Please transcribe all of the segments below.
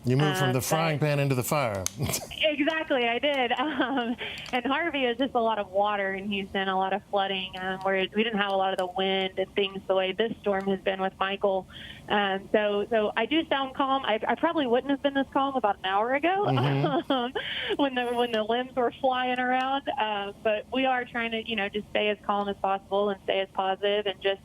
You moved from the frying pan into the fire. Exactly, I did. And Harvey is just a lot of water in Houston, a lot of flooding, where we didn't have a lot of the wind and things the way this storm has been with Michael. So I do sound calm. I probably wouldn't have been this calm about an hour ago when the limbs were flying around. But we are trying to, just stay as calm as possible and stay as positive and just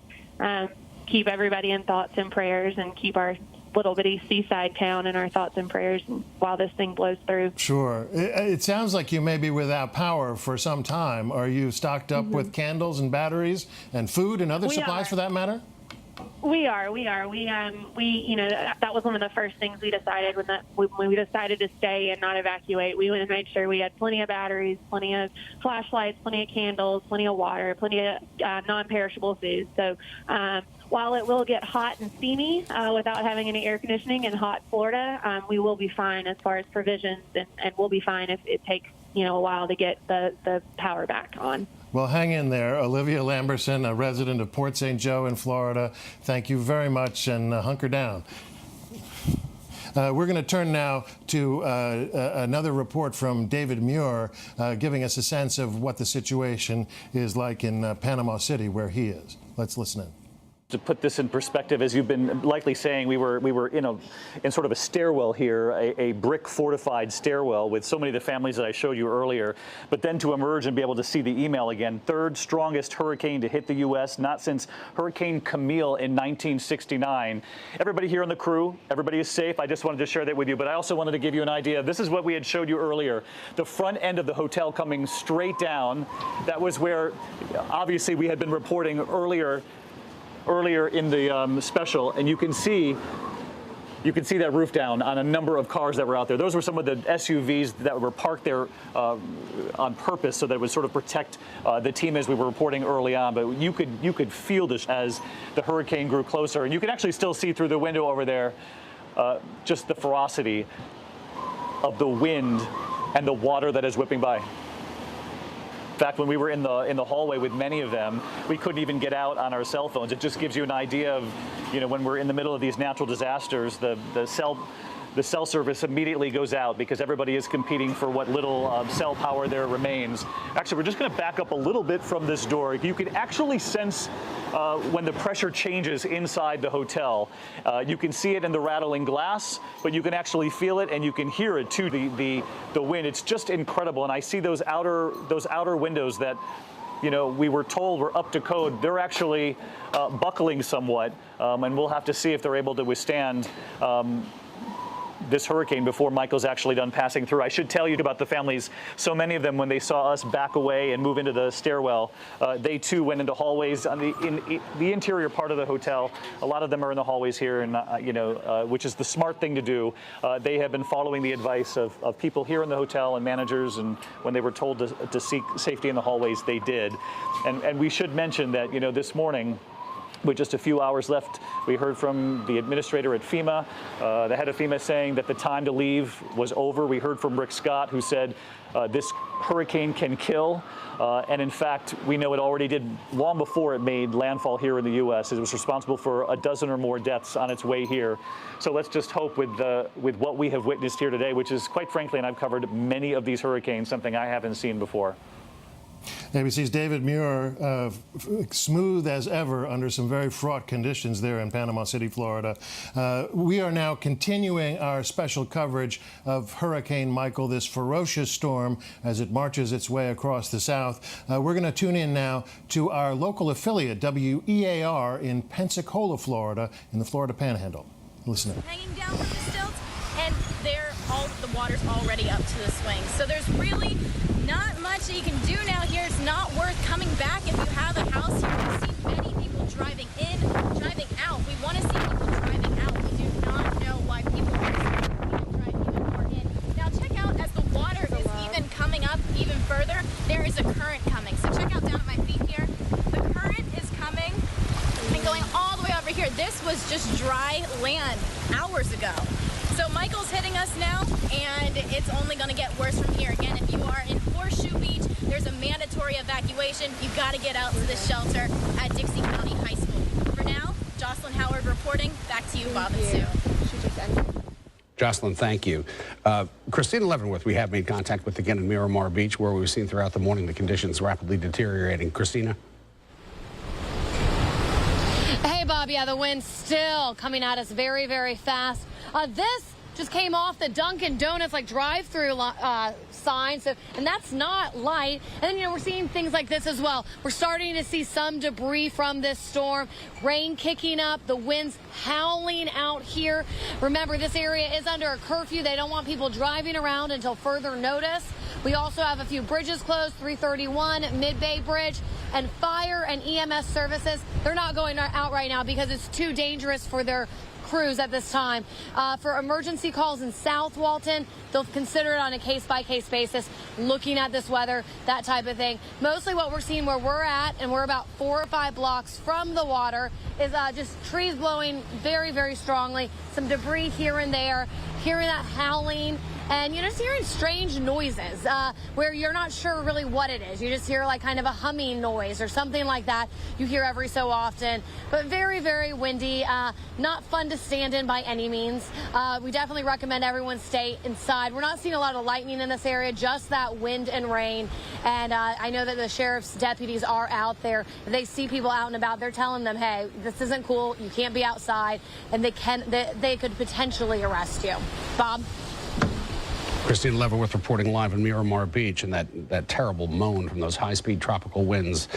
keep everybody in thoughts and prayers and keep our little bitty seaside town in our thoughts and prayers while this thing blows through. Sure. It sounds like you may be without power for some time. Are you stocked up with candles and batteries and food and other supplies for that matter? We are. That was one of the first things we decided when we decided to stay and not evacuate. We went and made sure we had plenty of batteries, plenty of flashlights, plenty of candles, plenty of water, plenty of non-perishable food. So while it will get hot and steamy without having any air conditioning in hot Florida, we will be fine as far as provisions, and we'll be fine if it takes a while to get the power back on. Well, hang in there. Olivia Lamberson, a resident of Port St. Joe in Florida, thank you very much, and hunker down. We're going to turn now to another report from David Muir, giving us a sense of what the situation is like in Panama City, where he is. Let's listen in. To put this in perspective, as you've been likely saying, we were in sort of a stairwell here, a brick fortified stairwell with so many of the families that I showed you earlier. But then to emerge and be able to see the email again, third strongest hurricane to hit the U.S., not since Hurricane Camille in 1969. Everybody here on the crew, everybody is safe. I just wanted to share that with you. But I also wanted to give you an idea. This is what we had showed you earlier. The front end of the hotel coming straight down. That was where, obviously, we had been reporting earlier in the special, and you can see that roof down on a number of cars that were out there. Those were some of the SUVs that were parked there on purpose, so that it would sort of protect the team as we were reporting early on. But you could feel this as the hurricane grew closer, and you can actually still see through the window over there just the ferocity of the wind and the water that is whipping by. In fact, when we were in the hallway with many of them, we couldn't even get out on our cell phones. It just gives you an idea of, when we're in the middle of these natural disasters, the cell service immediately goes out because everybody is competing for what little cell power there remains. Actually, we're just going to back up a little bit from this door. You can actually sense when the pressure changes inside the hotel. You can see it in the rattling glass, but you can actually feel it and you can hear it too, the wind. It's just incredible. And I see those outer windows that we were told were up to code. They're actually buckling somewhat, and we'll have to see if they're able to withstand this hurricane before Michael's actually done passing through. I should tell you about the families. So many of them, when they saw us back away and move into the stairwell, they too went into hallways on the interior part of the hotel. A lot of them are in the hallways here, and which is the smart thing to do. They have been following the advice of people here in the hotel and managers, and when they were told to seek safety in the hallways, they did. And we should mention that this morning, with just a few hours left, we heard from the administrator at FEMA, the head of FEMA, saying that the time to leave was over. We heard from Rick Scott, who said this hurricane can kill. And in fact, we know it already did long before it made landfall here in the U.S. It was responsible for a dozen or more deaths on its way here. So let's just hope with what we have witnessed here today, which is, quite frankly, and I've covered many of these hurricanes, something I haven't seen before. ABC's David Muir, smooth as ever under some very fraught conditions there in Panama City, Florida. We are now continuing our special coverage of Hurricane Michael, this ferocious storm as it marches its way across the South. We're going to tune in now to our local affiliate, WEAR, in Pensacola, Florida, in the Florida Panhandle. Listen in. Hanging down with the stilts, and the water's already up to the swing. So there's really not much that you can do now here. It's not worth coming back if you have a house here. We see many people driving in, driving out. We want to see people driving out. We do not know why people are drive even more in. Now check out, as the water is even coming up even further, there is a current coming. So check out down at my feet here. The current is coming and going all the way over here. This was just dry land hours ago. So Michael's hitting us now, and it's only going to get worse from here. Again, if you are in Horseshoe Beach, there's a mandatory evacuation. You've got to get out to the shelter at Dixie County High School. For now, Jocelyn Howard reporting. Back to you, Bob and Sue. Jocelyn, thank you. Christina Leavenworth, we have made contact with again in Miramar Beach, where we've seen throughout the morning the conditions rapidly deteriorating. Christina? Hey, Bob. Yeah, the wind's still coming at us very, very fast. This just came off the Dunkin' Donuts like drive-through sign, and that's not light. And then, we're seeing things like this as well. We're starting to see some debris from this storm, rain kicking up, the winds howling out here. Remember, this area is under a curfew. They don't want people driving around until further notice. We also have a few bridges closed, 331, Mid-Bay Bridge, and fire and EMS services. They're not going out right now because it's too dangerous for their crews at this time. For emergency calls in South Walton, they'll consider it on a case-by-case basis, looking at this weather, that type of thing. Mostly what we're seeing where we're at, and we're about 4 or 5 blocks from the water, is just trees blowing very, very strongly, some debris here and there, hearing that howling, and you're just hearing strange noises where you're not sure really what it is. You just hear like kind of a humming noise or something like that you hear every so often. But very, very windy, not fun to stand in by any means. We definitely recommend everyone stay inside. We're not seeing a lot of lightning in this area, just that wind and rain. And I know that the sheriff's deputies are out there. If they see people out and about, they're telling them, hey, this isn't cool. You can't be outside. And they could potentially arrest you. Bob? Christina Leavenworth reporting live in Miramar Beach, and that terrible moan from those high-speed tropical winds.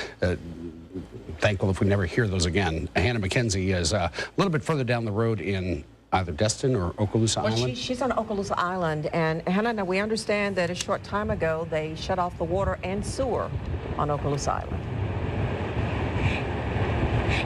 Thankful if we never hear those again. Hannah McKenzie is a little bit further down the road in either Destin or Okaloosa Island. She's on Okaloosa Island, and Hannah, now we understand that a short time ago they shut off the water and sewer on Okaloosa Island.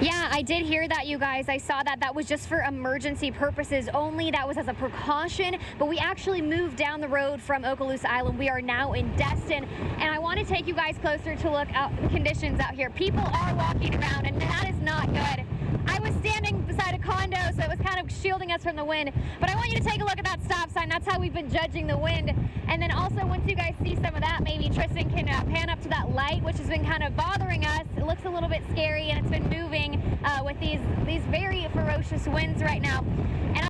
Yeah, I did hear that, you guys. I saw that. That was just for emergency purposes only. That was as a precaution. But we actually moved down the road from Okaloosa Island. We are now in Destin. And I want to take you guys closer to look at the conditions out here. People are walking around, and that is not good. I was standing beside a condo, so it was kind of shielding us from the wind. But I want you to take a look at that stop sign. That's how we've been judging the wind. And then also, once you guys see some of that, maybe Tristan can pan up to that light, which has been kind of bothering us. It looks a little bit scary, and it's been moving with these very ferocious winds right now. And